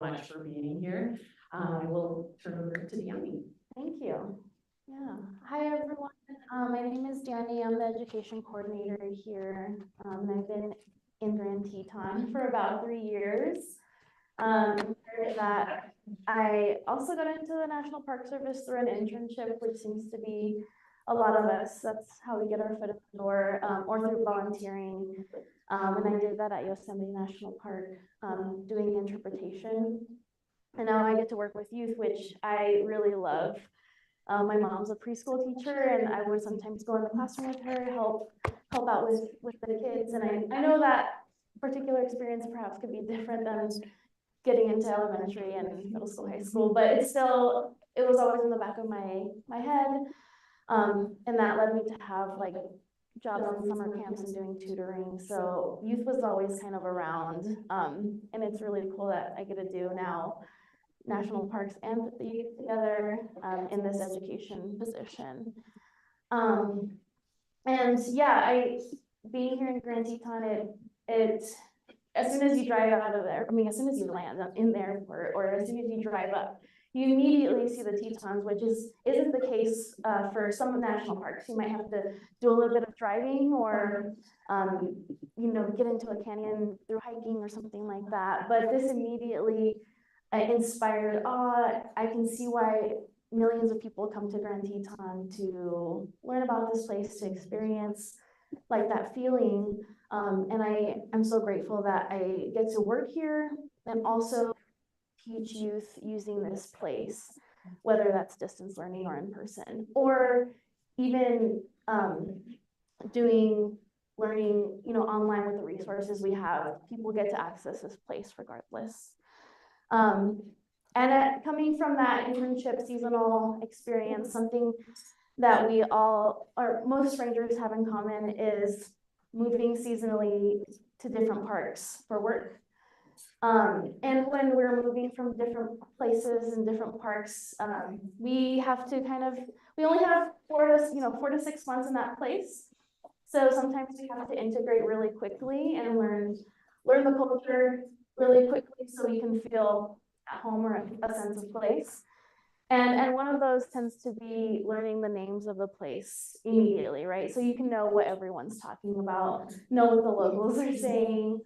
much for being here. I will turn over to Danny. Thank you. Yeah. Hi, everyone. My name is Danny. I'm the education coordinator here. And I've been in Grand Teton for about 3 years. After that, I also got into the National Park Service through an internship, which seems to be a lot of us. That's how we get our foot in the door, or through volunteering. And I did that at Yosemite National Park, doing interpretation. And now I get to work with youth, which I really love. My mom's a preschool teacher, and I would sometimes go in the classroom with her, help out with the kids. And I know that particular experience perhaps could be different than getting into elementary and middle school, high school, but it was always in the back of my head. And that led me to have like jobs in summer camps and doing tutoring. So youth was always kind of around. And it's really cool that I get to do now national parks and put the youth together in this education position. And yeah, being here in Grand Teton, it as soon as you drive out of there, I mean, as soon as you land in the airport, or as soon as you drive up, you immediately see the Tetons, which isn't the case for some national parks. You might have to do a little bit of driving, or get into a canyon through hiking or something like that. But this immediately inspired awe. I can see why millions of people come to Grand Teton to learn about this place, to experience like that feeling. And I'm so grateful that I get to work here and also teach youth using this place, whether that's distance learning or in person, or even doing learning, online with the resources we have. People get to access this place regardless. And coming from that internship seasonal experience, something that we all, or most rangers have in common, is moving seasonally to different parks for work. And when we're moving from different places and different parks, we have to we only have 4 to 6 months in that place. So sometimes we have to integrate really quickly and learn the culture really quickly so we can feel at home or a sense of place. And one of those tends to be learning the names of the place immediately, right? So you can know what everyone's talking about, know what the locals are saying,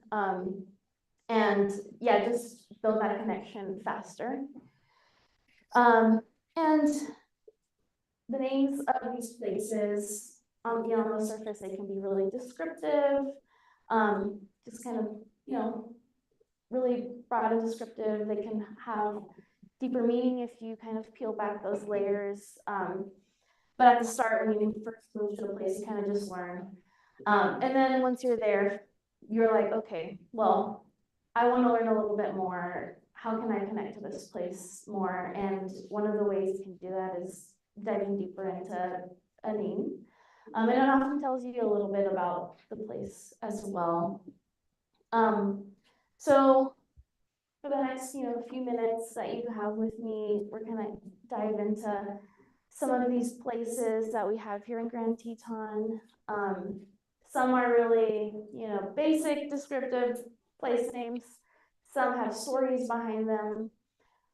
and yeah, just build that connection faster. And the names of these places, on the surface, they can be really descriptive, just kind of, really broad and descriptive. They can have deeper meaning if you kind of peel back those layers. But at the start, when you first move to a place, you kind of just learn. And then once you're there, you're like, okay, well, I want to learn a little bit more. How can I connect to this place more? And one of the ways you can do that is diving deeper into a name. And it often tells you a little bit about the place as well. So for the next, few minutes that you have with me, we're gonna dive into some of these places that we have here in Grand Teton. Some are really, basic, descriptive place names. Some have stories behind them,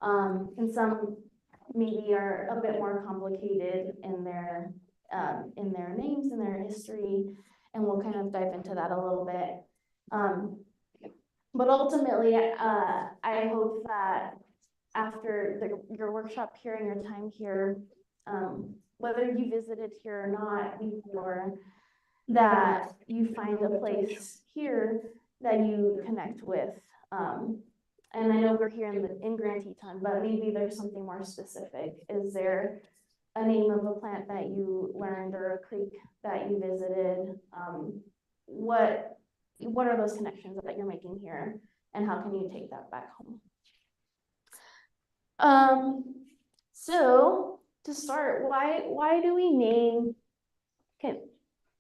and some maybe are a bit more complicated in their names and their history, and we'll kind of dive into that a little bit. But ultimately, I hope that after your workshop here and your time here, whether you visited here or not before, that you find a place here that you connect with. And I know we're here in Grand Teton, but maybe there's something more specific. Is there a name of a plant that you learned, or a creek that you visited? What are those connections that you're making here, and how can you take that back home? So to start, why do we name?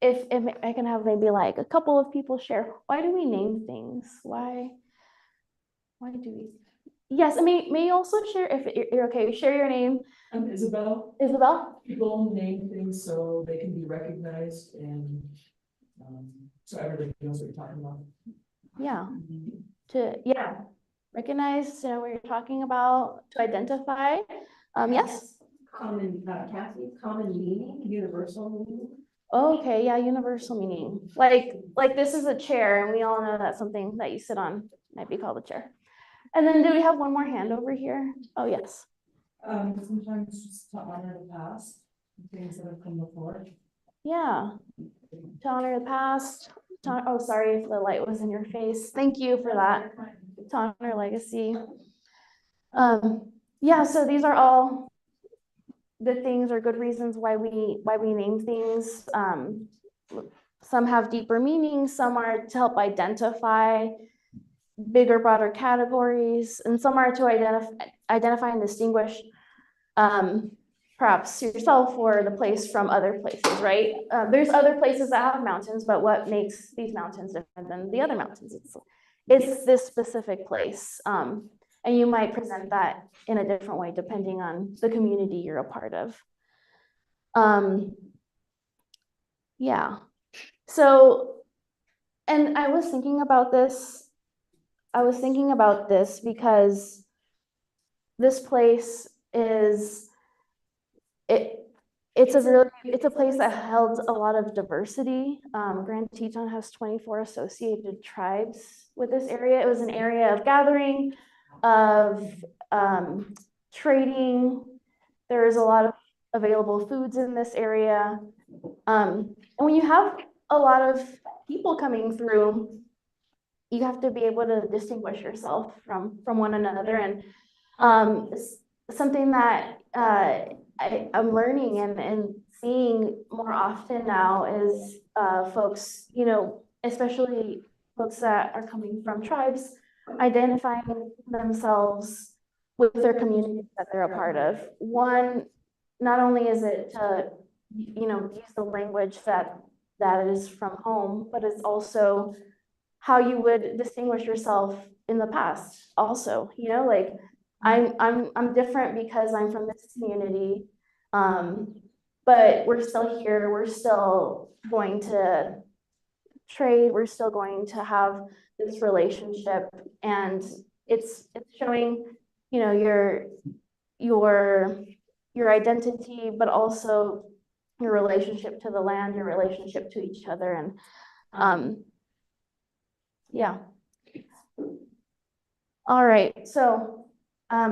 If I can have maybe like a couple of people share, why do we name things? Why do we? Yes, and may you also share, if you're okay, share your name. I'm Isabel. Isabel? People name things so they can be recognized, and so everybody knows what you're talking about. Yeah. recognize, know what you're talking about, to identify. Yes? Common, Kathy, common meaning, universal meaning. Okay, yeah, universal meaning. Like this is a chair, and we all know that's something that you sit on, might be called a chair. And then do we have one more hand over here? Oh, yes. Sometimes just to honor the past, things that have come before. Yeah. To honor the past. Oh, sorry if the light was in your face. Thank you for that. To honor legacy. Yeah, so these are all good things or good reasons why we name things. Some have deeper meanings, some are to help identify bigger, broader categories, and some are to identify and distinguish perhaps yourself or the place from other places, right? There's other places that have mountains, but what makes these mountains different than the other mountains? It's this specific place. And you might present that in a different way depending on the community you're a part of. Yeah. So, and I was thinking about this. Because this place is, it's a place that held a lot of diversity. Grand Teton has 24 associated tribes with this area. It was an area of gathering, of trading. There is a lot of available foods in this area. And when you have a lot of people coming through, you have to be able to distinguish yourself from one another. And something that I'm learning and seeing more often now is folks, you know, especially folks that are coming from tribes, identifying themselves with their communities that they're a part of. One, not only is it to, you know, use the language that is from home, but it's also how you would distinguish yourself in the past also, you know, like I'm different because I'm from this community, but we're still here, we're still going to trade, we're still going to have this relationship, and it's showing, you know, your identity, but also your relationship to the land, your relationship to each other. And yeah. All right, so I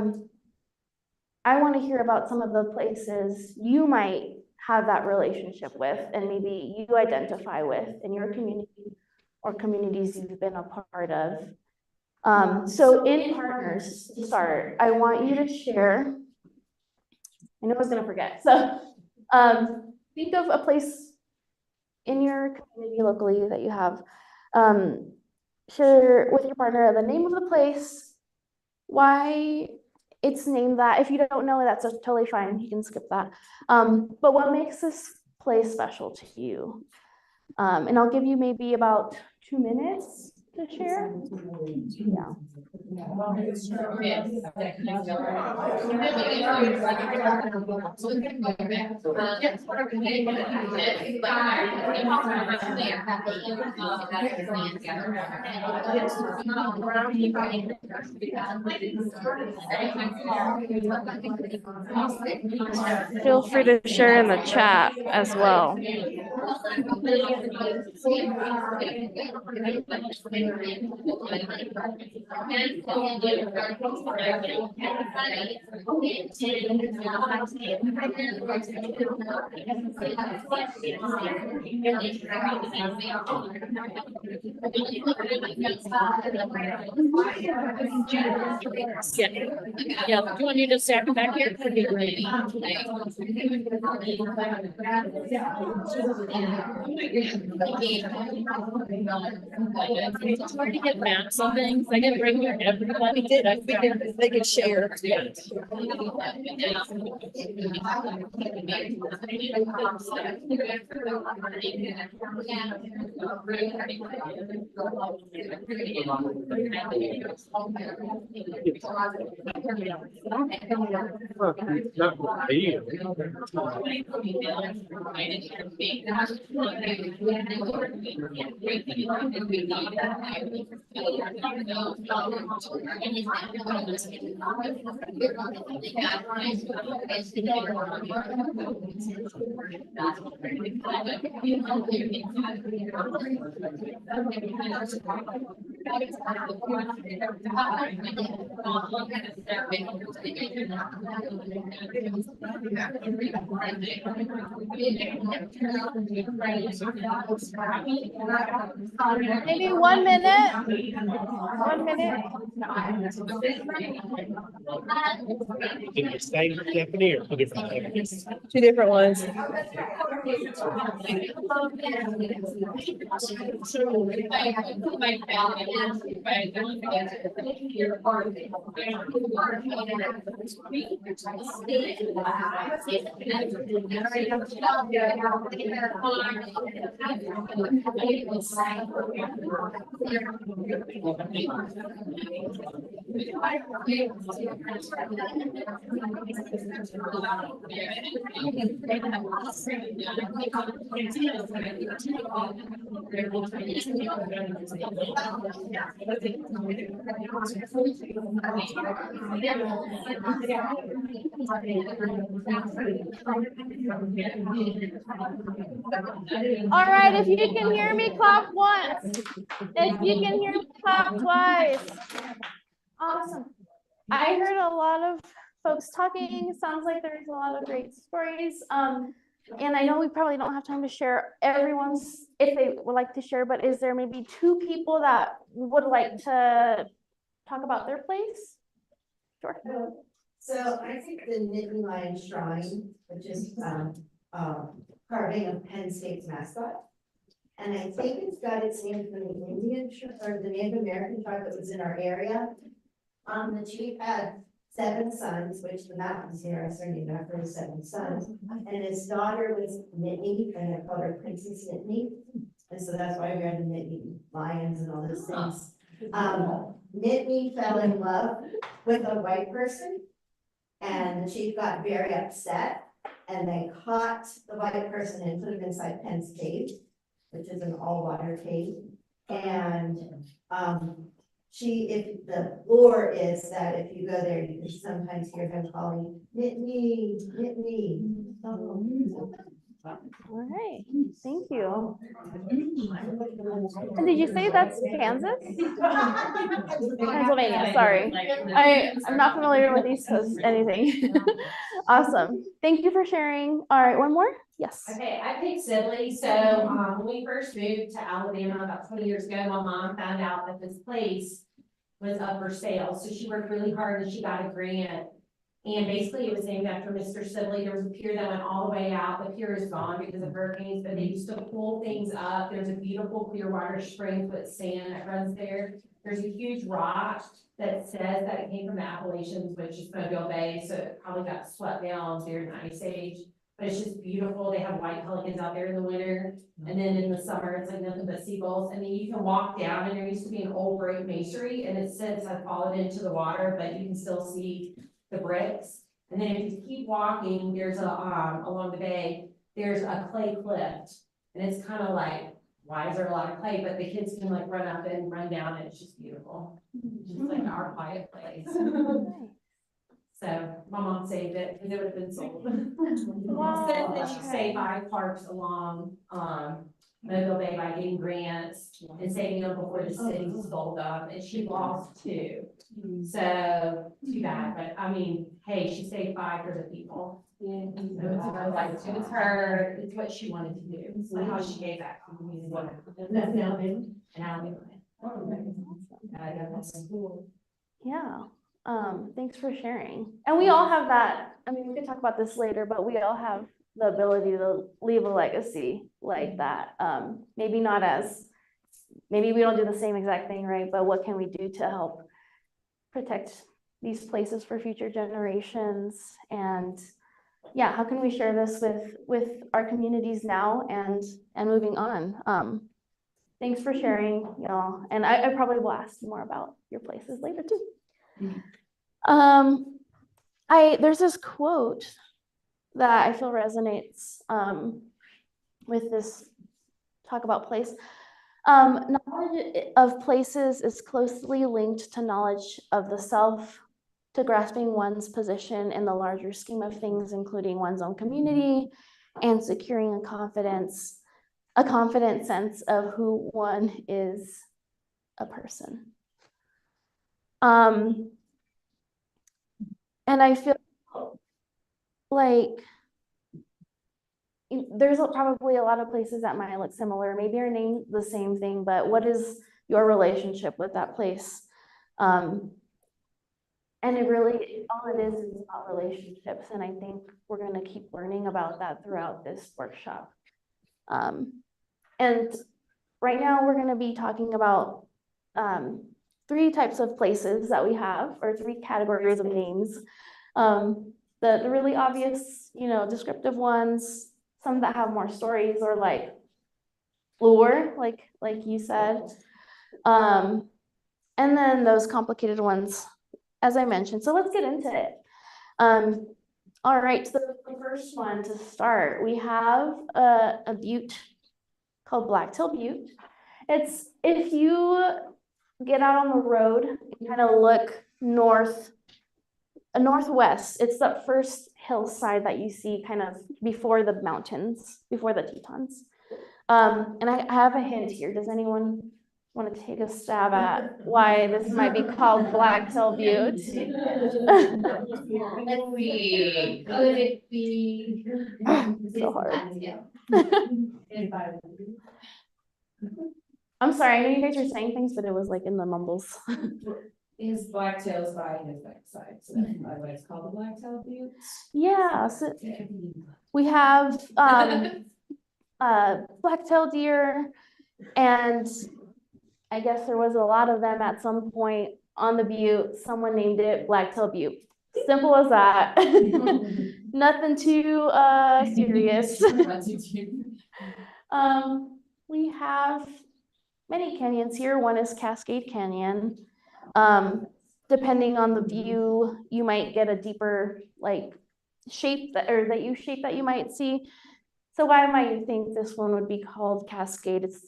want to hear about some of the places you might have that relationship with and maybe you identify with in your community or communities you've been a part of. So in partners, to start, I want you to share, I know I was going to forget, so think of a place in your community locally that you have. Share with your partner the name of the place, why it's named that. If you don't know, that's totally fine. You can skip that. But what makes this place special to you? And I'll give you maybe about 2 minutes to share. Yeah. Feel free to share in the chat as well. Yeah, do you want me to stand back here? It's hard to get maps on things. I didn't bring here everybody did. I figured they could share. Yeah. Maybe 1 minute. 1 minute. Same Stephanie or two different Stephanies? Two different ones. All right, if you can hear me, clap once. If you can hear me, clap twice. Awesome. I heard a lot of folks talking. Sounds like there's a lot of great stories. And I know we probably don't have time to share everyone's, if they would like to share, but is there maybe 2 people that would like to talk about their place? Sure. So I think the Nittany Lion Shrine, which is carving of Penn State's mascot. And I think it's got its name from the Indian or the Native American tribe that was in our area. The chief had 7 sons, which the mountains here are named after his 7 sons. And his daughter was Nittany, and they called her Princess Nittany. And so that's why we are the Nittany Lions and all those things. Nittany fell in love with a white person. And the chief got very upset. And they caught the white person and put him inside Penn's cave, which is an all-water cave. And if the lore is that if you go there, you can sometimes hear them calling, Nittany, Nittany. All right, thank you. And did you say that's Kansas? Pennsylvania, sorry. I'm not familiar with East Coast anything. Awesome, thank you for sharing. All right, one more? Yes. Okay, I picked Sibley. So when we first moved to Alabama about 20 years ago, my mom found out that this place was up for sale. So she worked really hard and she got a grant. And basically it was named after Mr. Sibley. There was a pier that went all the way out. The pier is gone because of hurricanes, but they used to pull things up. There's a beautiful clear water spring with sand that runs there. There's a huge rock that says that it came from the Appalachians, which is Mobile Bay. So it probably got swept down during the ice age. But it's just beautiful. They have white pelicans out there in the winter. And then in the summer, it's like nothing but seagulls. And then you can walk down and there used to be an old brick masonry and it since has fallen into the water, but you can still see the bricks. And then if you keep walking, there's a, along the bay, there's a clay cliff. And it's kind of like, why is there a lot of clay? But the kids can like run up and run down and it's just beautiful. It's just like our quiet place. So my mom saved it because it would have been sold. Wow, Said that she okay. saved 5 parks along Mobile Bay by getting grants and saving them before the city sold them, and she lost 2. So too bad, but I mean, hey, she saved 5 for the people. So it's her, it's what she wanted to do. It's like how she gave back to the community. That's now in Alabama. That's cool. Yeah, thanks for sharing. And we all have that, I mean, we could talk about this later, but we all have the ability to leave a legacy like that. Maybe not as, maybe we don't do the same exact thing, right? But what can we do to help protect these places for future generations? And yeah, how can we share this with our communities now and moving on? Thanks for sharing, y'all. And I probably will ask you more about your places later too. There's this quote that I feel resonates with this talk about place. Knowledge of places is closely linked to knowledge of the self, to grasping one's position in the larger scheme of things, including one's own community, and securing a confident sense of who one is a person. And I feel like there's probably a lot of places that might look similar, maybe are named the same thing, but what is your relationship with that place? And it really, all it is about relationships. And I think we're going to keep learning about that throughout this workshop. And right now we're going to be talking about 3 types of places that we have, or 3 categories of names. The really obvious, descriptive ones, some that have more stories or like lore, like you said. And then those complicated ones, as I mentioned. So let's get into it. All right, so the first one to start, we have a butte called Blacktail Butte. It's, if you get out on the road and kind of look northwest, it's the first hillside that you see kind of before the mountains, before the Tetons. And I have a hint here. Does anyone want to take a stab at why this might be called Blacktail Butte? Could it be? So hard. I'm sorry, I know you guys are saying things, but it was like in the mumbles. His blacktail's by his backside, so that's why it's called the Blacktail Butte. Yeah, so we have blacktail deer, and I guess there was a lot of them at some point on the butte. Someone named it Blacktail Butte. Simple as that. Nothing too serious. We have many canyons here. One is Cascade Canyon. Depending on the view, you might get a deeper shape that you might see. So why might you think this one would be called Cascade? It's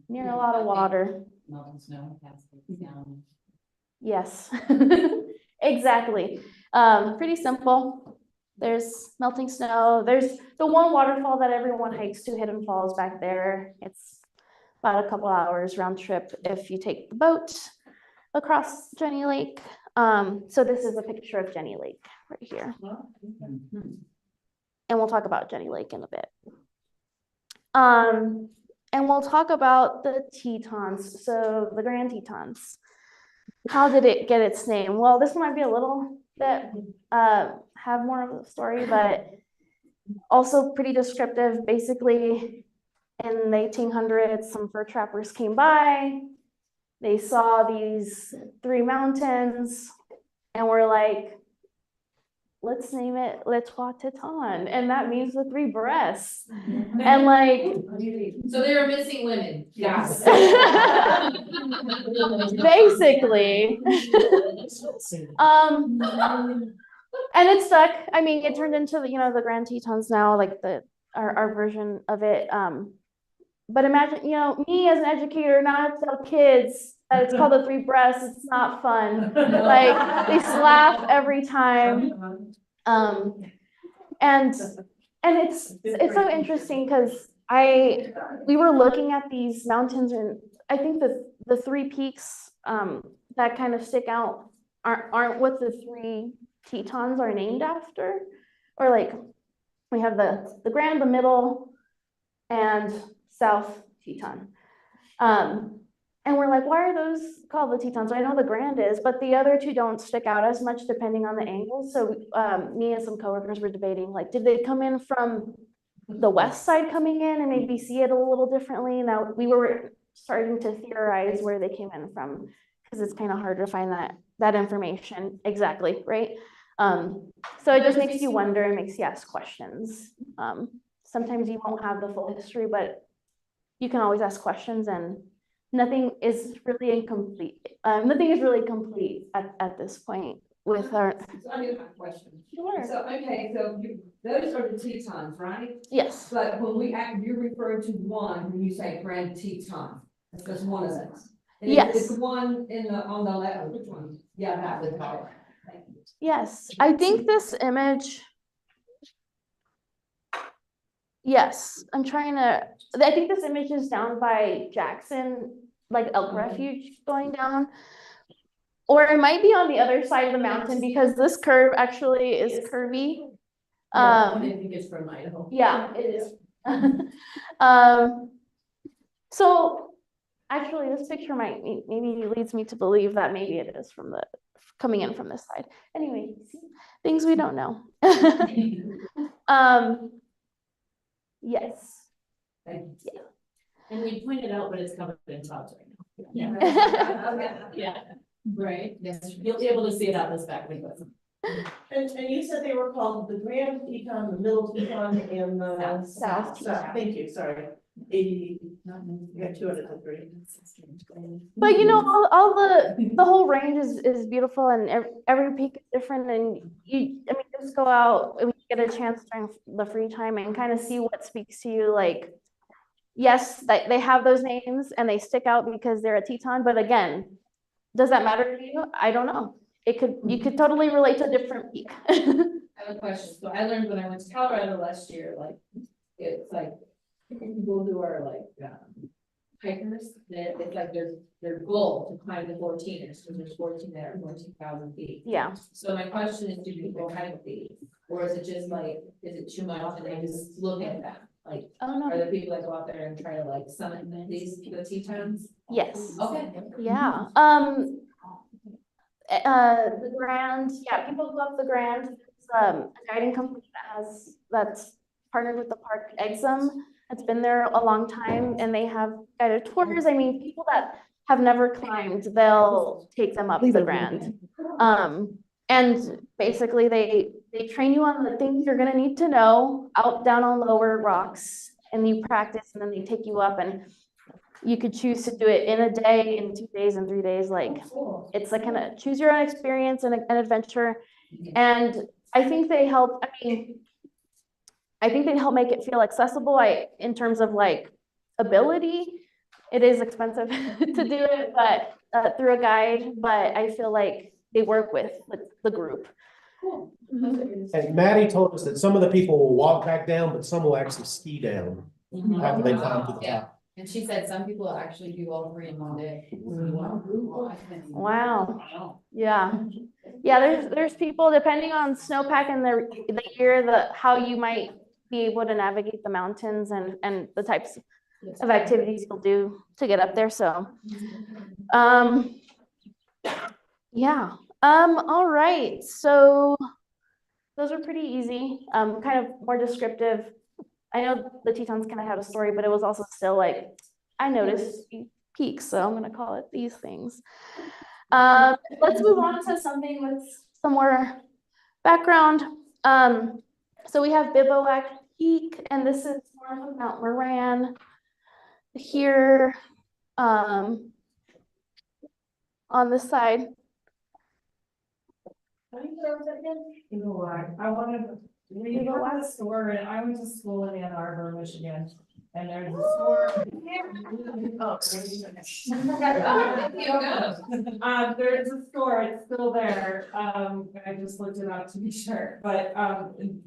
near a lot of water. Melting snow, cascade down. Yes, exactly. Pretty simple. There's melting snow. There's the one waterfall that everyone hikes to, Hidden Falls, back there. It's about a couple hours round trip if you take the boat across Jenny Lake. So this is a picture of Jenny Lake right here. And we'll talk about Jenny Lake in a bit. And we'll talk about the Tetons, so the Grand Tetons. How did it get its name? Well, this one might be a little bit, have more of a story, but also pretty descriptive. Basically, in the 1800s, some fur trappers came by. They saw these 3 mountains and were like, let's name it Les Trois Tetons. And that means the 3 breasts. And So they were missing women. Yes. basically. And it stuck. I mean, it turned into the Grand Tetons now, like our version of it. But imagine, me as an educator, not to tell kids that it's called the 3 breasts. It's not fun. Like, they laugh every time. And it's so interesting because we were looking at these mountains, and I think the 3 peaks that kind of stick out aren't what the 3 Tetons are named after. Or like, we have the Grand, the Middle, and South Teton. And we're like, why are those called the Tetons? I know the Grand is, but the other 2 don't stick out as much depending on the angle. So me and some coworkers were debating, like, did they come in from the west side coming in and maybe see it a little differently? Now we were starting to theorize where they came in from, because it's kind of hard to find that information exactly, right? So it just makes you wonder and makes you ask questions. Sometimes you won't have the full history, but you can always ask questions, and nothing is really incomplete. Nothing is really complete at this point with our. So I do have a question. Sure. So, okay, so those are the Tetons, right? Yes. But when you refer to one, when you say Grand Teton, There's one of them. Yes. It's the one on the left, which one? Yeah, that with power. Yes, I think this image. Yes, I'm trying to, I think this image is down by Jackson, like Elk Refuge going down. Or it might be on the other side of the mountain because this curve actually is curvy. I think it's from Idaho. Yeah, it is. So actually this picture might, maybe leads me to believe that maybe it is from the, coming in from this side. Anyway, things we don't know. Yes. Yeah. And we pointed out, but it's covered in clouds right now. Yeah, right. Yes, you'll be able to see it out this back window. And you said they were called the Grand Teton, the Middle Teton, and the South South, thank you, sorry. 80, you got 2 out of the 3. But you know, all the whole range is beautiful and every peak is different and I mean, just go out and get a chance during the free time and kind of see what speaks to you. Like, yes, that they have those names and they stick out because they're a Teton, but again, does that matter to you? I don't know. You could totally relate to a different peak. I have a question. So I learned when I went to Colorado last year, like, it's like people who are like, hikers, it's like their goal to climb the 14ers, because there's 14 there, 14,000 feet. Yeah. So my question is, do people hike these? Or is it just like, is it too much and they just look at that? Like, Oh, no. are there people that go out there and try to like summit these, the Tetons? Yes. Okay. Yeah. The Grand, yeah, people go up the Grand. It's a guiding company that's partnered with the park, Exum. It's been there a long time and they have guided tours. I mean, people that have never climbed, they'll take them up the Grand. And basically they train you on the things you're gonna need to know out, down on lower rocks, and you practice and then they take you up and you could choose to do it in a day, in 2 days, in 3 days. Like, it's like kind of choose your own experience and an adventure. And I think they help, I think they help make it feel accessible. In terms of like ability, it is expensive to do it, but through a guide, but I feel like they work with the group. Cool. And Maddie told us that some of the people will walk back down, but some will actually ski down after they climb to the Yeah. top. And she said some people actually do all 3 in one day. Wow. Yeah. Yeah, there's people, depending on snowpack and the year, how you might be able to navigate the mountains and the types of activities you'll do to get up there. So, yeah. All right. So those are pretty easy, kind of more descriptive. I know the Tetons kind of had a story, but it was also still like, I noticed peaks, so I'm going to call it these things. Let's move on to something with some more background. So we have Bivouac Peak, and this is north of Mount Moran. Here, on this side. You know what, I wanted, we have a store, and I went to school in Ann Arbor, Michigan, and there's a store. There's a store, it's still there, I just looked it up to be sure, but,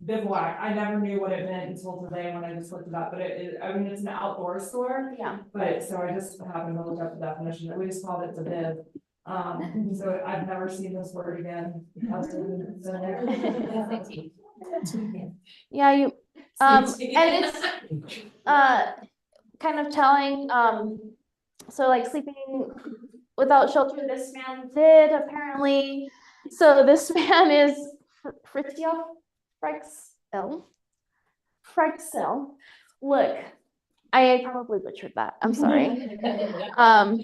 Bivouac, I never knew what it meant until today when I just looked it up, but I mean, it's an outdoor store. Yeah. But, so I just happened to look up the definition, we just called it the Biv. So I've never seen this word again. Yeah, you, and it's, kind of telling, so like sleeping without shelter, this man did apparently. So this man is Fritjof Freixel. Look, I probably butchered that. I'm sorry. And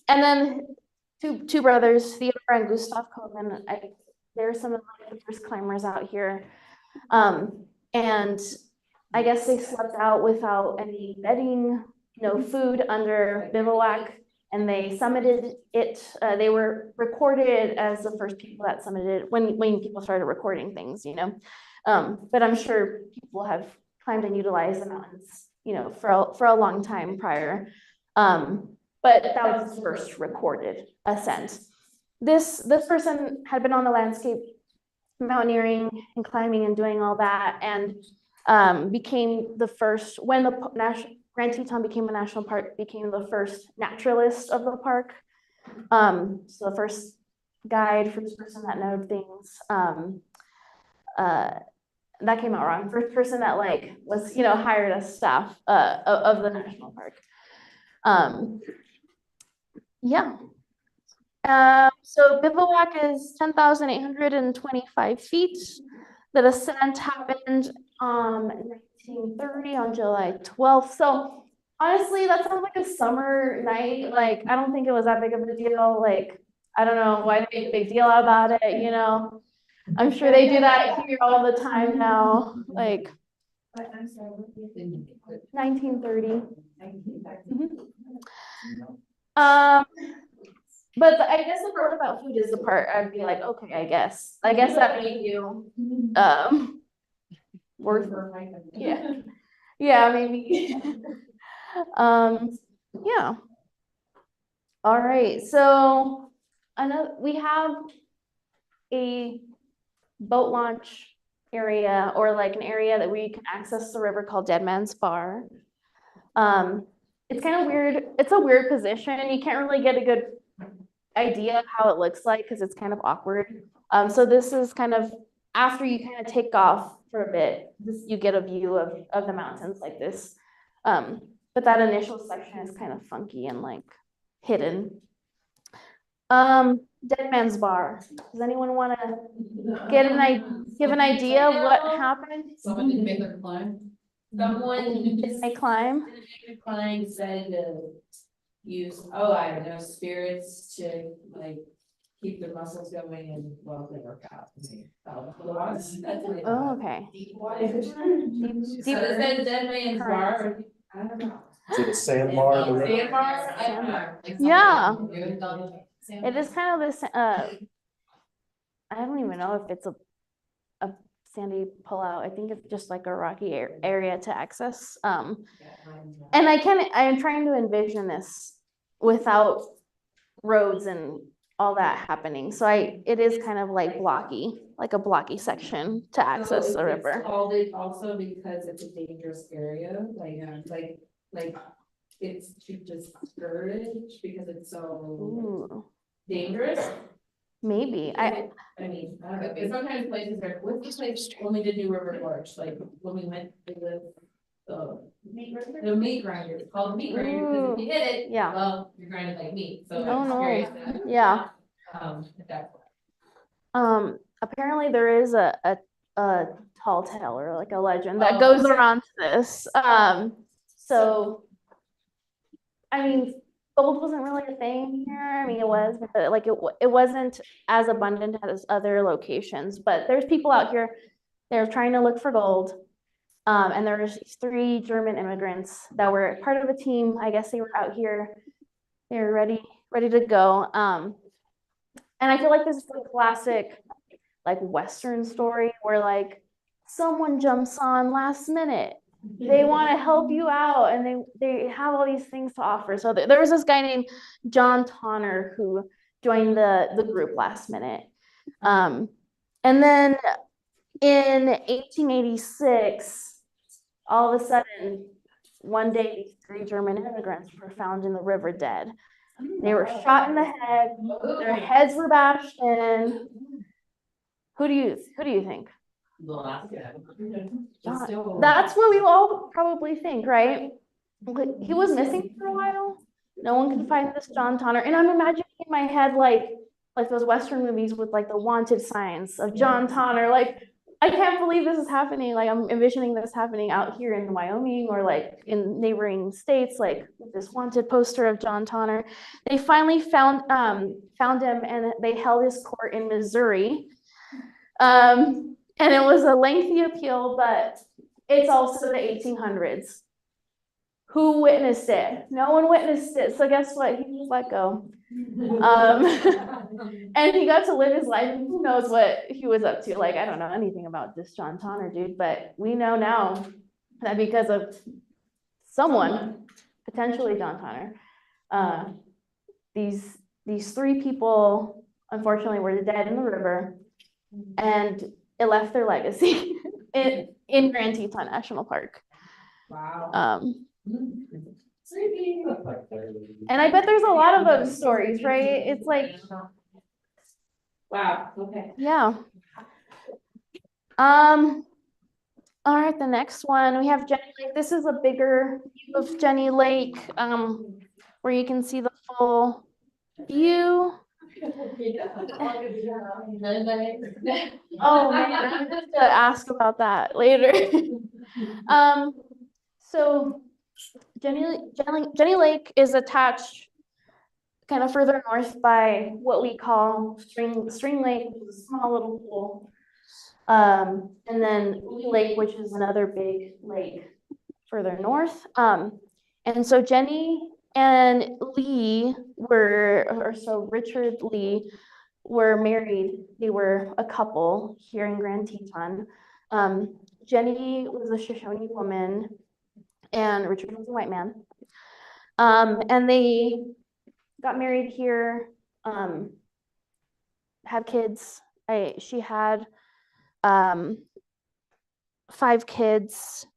then two brothers, Theodore and Gustav Kogan. They're some of the first climbers out here. And I guess they slept out without any bedding, no food under bivouac, and they summited it. They were recorded as the first people that summited when people started recording things, you know. But I'm sure people have climbed and utilized the mountains, you know, for a long time prior. but that was his first recorded ascent. This person had been on the landscape mountaineering and climbing and doing all that, and became the first, when the Grand Teton became a national park, became the first naturalist of the park. So the first guide, first person that knowed things. That came out wrong. First person that like was, hired as staff of the national park. Yeah. So bivouac is 10,825 feet. The descent happened 1930 on July 12th. So honestly, that sounds like a summer night. Like, I don't think it was that big of a deal. Like, I don't know why they make a big deal about it, I'm sure they do that here all the time now. Like, But I'm sorry, what do you think? 1930. Mhm. But I guess the part about food is the part I'd be like, okay, I guess that made you worth yeah, maybe. Yeah. All right, so we have a boat launch area, or like an area that we can access the river called Dead Man's Bar. It's kind of weird. It's a weird position. You can't really get a good idea of how it looks like because it's kind of awkward. So this is kind of after you kind of take off for a bit, you get a view of the mountains like this. But that initial section is kind of funky and like hidden. Dead Man's Bar. Does anyone want to give an idea of what happened? Someone didn't make their climb. Someone Did they climb? climb said to use, I don't know, spirits to like keep their muscles going and they work out. Oh, okay. So is that a Dead Man's Bar? I don't know. Is it a sandbar in the river? Sandbar? I don't know. Like Yeah. sandbar. It is kind of this, I don't even know if it's a sandy pullout. I think it's just like a rocky area to access. And I'm trying to envision this without roads and all that happening. So it is kind of like a blocky section to access the river. It's called it also because it's a dangerous area, like it's to discourage because it's so Ooh, dangerous. maybe. I mean, I don't know, because sometimes places are, what's this place when we did New River Gorge, like when we went to the meat grinder, it's called the meat grinder, because if you hit it, Yeah. well, you're grinding like meat, so. Oh, I'm no. curious, Yeah. if that's why. Apparently there is a tall tale or like a legend that goes around this. So, I mean, gold wasn't really a thing here. I mean, it was, but like it wasn't as abundant as other locations. But there's people out here, they're trying to look for gold. And there was these 3 German immigrants that were part of a team. I guess they were out here. They were ready to go. And I feel like this is a classic, like Western story where like someone jumps on last minute. They want to help you out, and they have all these things to offer. So there was this guy named John Tonner who joined the group last minute. And then in 1886, all of a sudden, one day, these 3 German immigrants were found in the river dead. They were shot in the head. Their heads were bashed in. Who do you think? That's what we all probably think, right? He was missing for a while. No one could find this John Tonner. And I'm imagining in my head like those Western movies with like the wanted signs of John Tonner. Like, I can't believe this is happening. Like, I'm envisioning this happening out here in Wyoming or like in neighboring states, like this wanted poster of John Tonner. They finally found him, and they held his court in Missouri. And it was a lengthy appeal, but it's also the 1800s. Who witnessed it? No one witnessed it. So guess what? He was let go. And he got to live his life, and who knows what he was up to. Like, I don't know anything about this John Tonner dude, but we know now that because of someone, potentially John Tonner, These three people, unfortunately, were dead in the river, and it left their legacy in Grand Teton National Park. Wow. And I bet there's a lot of those stories, right? It's like, Wow, okay. yeah. All right, the next one, we have Jenny Lake. This is a bigger view of Jenny Lake, where you can see the full view. Oh man, I have to ask about that later. So Jenny Lake is attached kind of further north by what we call String Lake, which is a small little pool. And then Lee Lake, which is another big lake further north. And so Jenny and Lee Richard Lee were married. They were a couple here in Grand Teton. Jenny was a Shoshone woman and Richard was a white man. And they got married here, had kids. She had 5 kids,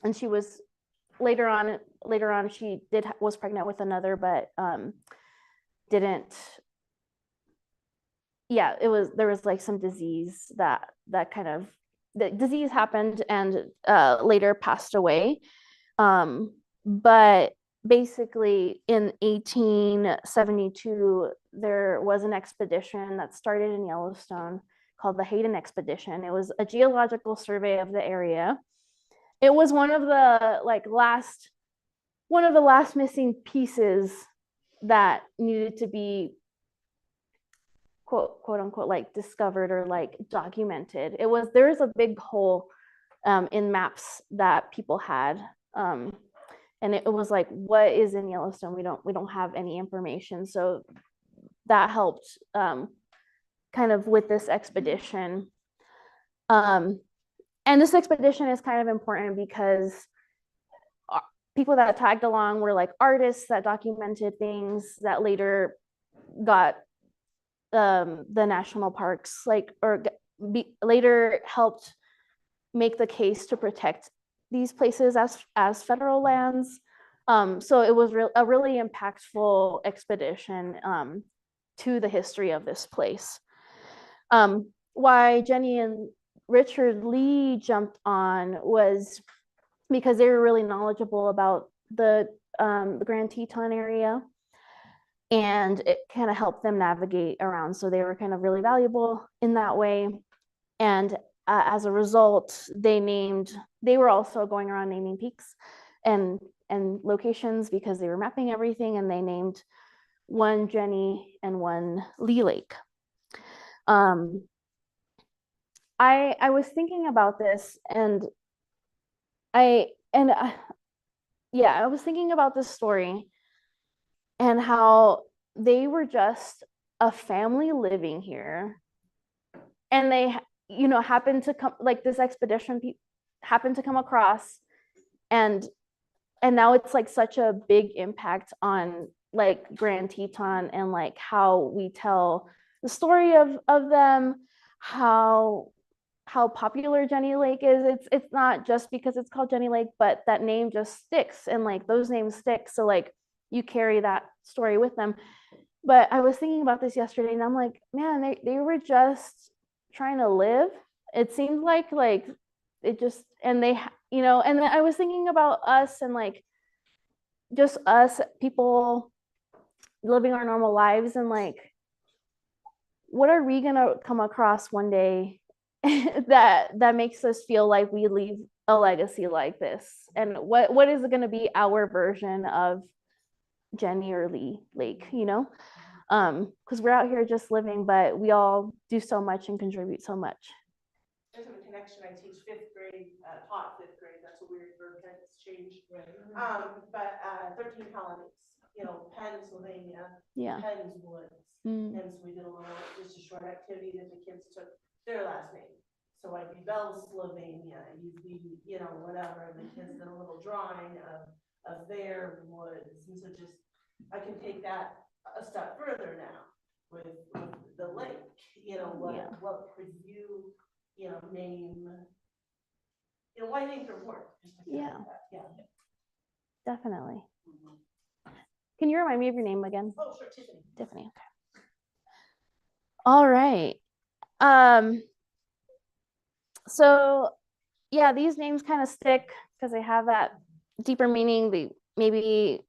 and she was later on she was pregnant with another, but didn't. Yeah, there was like some disease that kind of, the disease happened and later passed away. But basically in 1872, there was an expedition that started in Yellowstone called the Hayden Expedition. It was a geological survey of the area. It was one of the last missing pieces that needed to be quote unquote like discovered or like documented. There is a big hole in maps that people had. And it was like, what is in Yellowstone? We don't have any information. So that helped kind of with this expedition. And this expedition is kind of important because people that tagged along were like artists that documented things that later got the national parks, later helped make the case to protect these places as federal lands. So it was a really impactful expedition to the history of this place. Why Jenny and Richard Lee jumped on was because they were really knowledgeable about the Grand Teton area, and it kind of helped them navigate around. So they were kind of really valuable in that way. And as a result, they were also going around naming peaks and locations because they were mapping everything, and they named one Jenny and one Lee Lake. I was thinking about this, and I was thinking about this story and how they were just a family living here, and they happened to come, like this expedition happened to come across, and now it's like such a big impact on like Grand Teton and like how we tell the story of them, how popular Jenny Lake is. It's not just because it's called Jenny Lake, but that name just sticks, and like those names stick, so like you carry that story with them. But I was thinking about this yesterday, and I'm like, man, they were just trying to live. It seems like it just, and they, and then I was thinking about us, and like just us people living our normal lives, and like, what are we gonna come across one day that makes us feel like we leave a legacy like this? And what is going to be our version of Jenny or Lee Lake, because we're out here just living, but we all do so much and contribute so much. There's a connection. I teach 5th grade, taught 5th grade. That's a weird verb that's changed. But 13 colonies, Pennsylvania, Yeah. Penns Woods. And so we did just a short activity that the kids took their last name. So I'd be Pennsylvania, you'd be, whatever. The kids did a little drawing of of their woods, and so just, I can take that a step further now with the lake, Yeah. what could you, name, why name from work? Yeah. Yeah. Definitely. Can you remind me of your name again? Oh, sure, Tiffany. Tiffany. Okay. All right. So yeah, these names kind of stick because they have that deeper meaning. They maybe